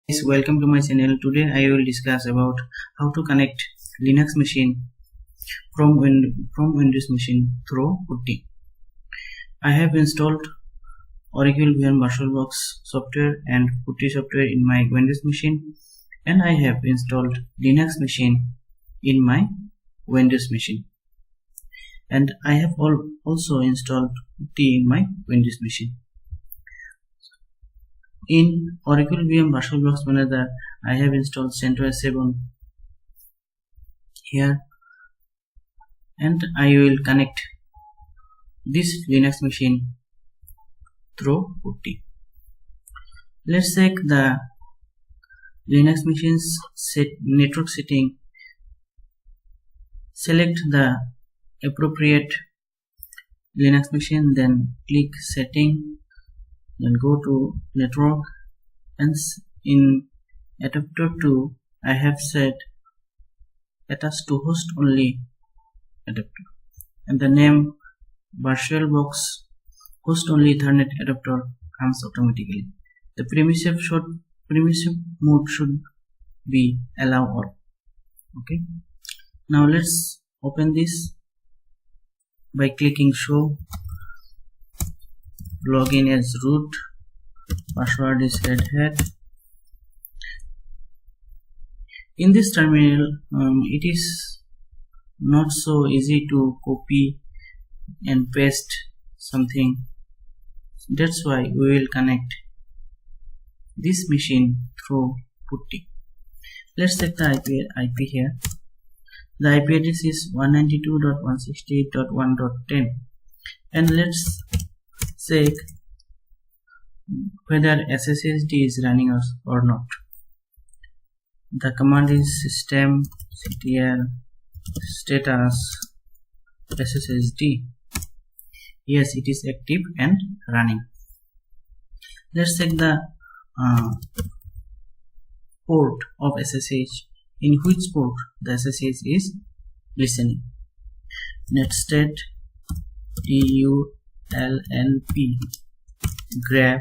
Guys, welcome to my channel. Today I will discuss about how to connect Linux machine from Windows machine through Putty. I have installed Oracle VM VirtualBox software and Putty software in my Windows machine, and I have installed Linux machine in my Windows machine, and I have also installed Putty in my Windows machine. In Oracle VM VirtualBox Manager, I have installed CentOS 7 here, and I will connect this Linux machine through Putty. Let's check the Linux machine's network setting. Select the appropriate Linux machine, then click Setting. Then go to network, and in adapter 2 I have set attached to host only adapter, and the name VirtualBox host only Ethernet adapter comes automatically. The permissive mode should be allow all. Okay, now let's open this by clicking show. Login as root, password is red hat. In this terminal, it is not so easy to copy and paste something. That's why we will connect this machine through Putty. Let's check the IP here. The IP address is 192.168.1.10, and let's check whether SSH is running or not. The command is systemctl status SSH. Yes, it is active and running. Let's check the port of SSH, in which port the SSH is listening. Netstat TULNP grab.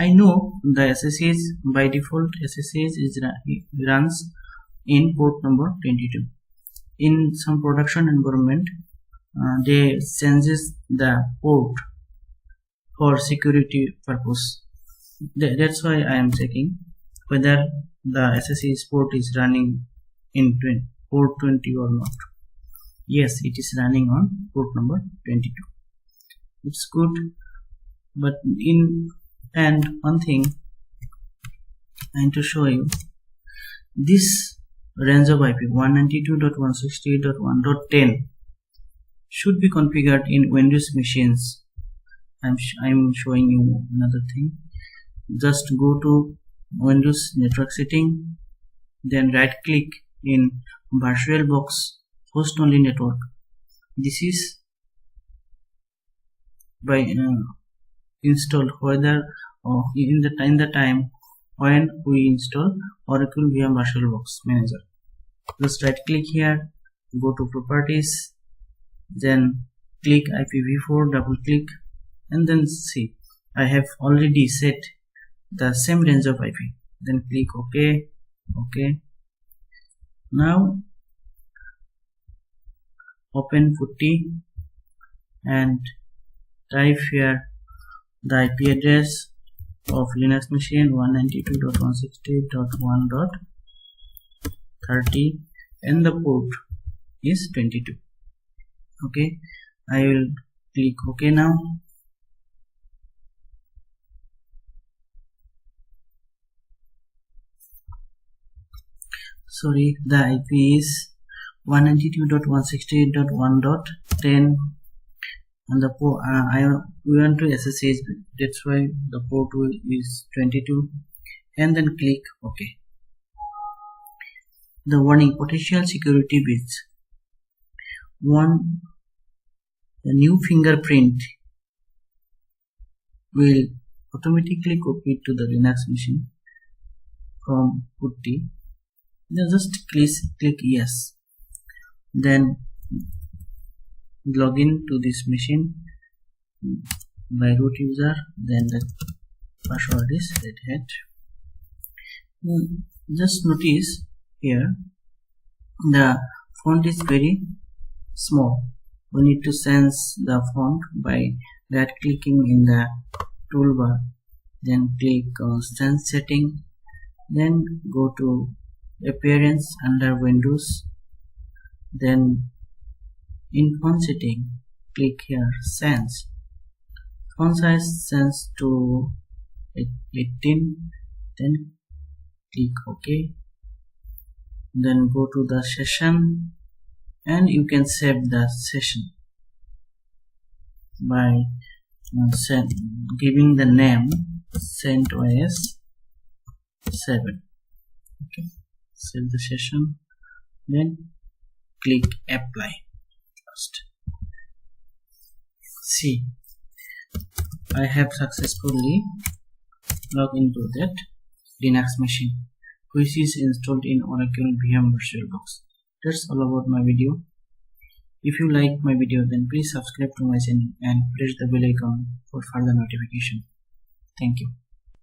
I know the SSH by default runs in port number 22. In some production environment, they changes the port for security purpose. That's why I am checking whether the SSH port is running in port 20 or not. Yes, it is running on port number 22. It's good, but one thing I need to show you, this range of IP 192.168.1.10 should be configured in Windows machines. I'm showing you another thing. Just go to Windows network setting, then right click in VirtualBox host only network. This is by installed whether in the time when we install Oracle VM VirtualBox Manager. Just right click here, go to properties, then click IPv4, double click, and then see I have already set the same range of IP. Then click OK. Now open Putty and type here the IP address of Linux machine 192.168.1.30 and the port is 22. Okay, I will click OK now. Sorry, the IP is 192.168.1.10, and the port we want to SSH. That's why the port is 22, and then click OK. The warning: potential security breach. The new fingerprint will automatically copy to the Linux machine from Putty. Then just click yes. Then log in to this machine by root user, then the password is Red Hat. Just notice here the font is very small. We need to sense the font by right clicking in the toolbar, then click on sense setting, then go to appearance under Windows, then in font setting click here sense, font size sense to 18, then click OK, then go to the session and you can save the session by giving the name CentOS 7. Okay, save the session, then click apply first. See, I have successfully logged into that Linux machine which is installed in Oracle VM VirtualBox. That's all about my video. If you like my video, then please subscribe to my channel and press the bell icon for further notification. Thank you.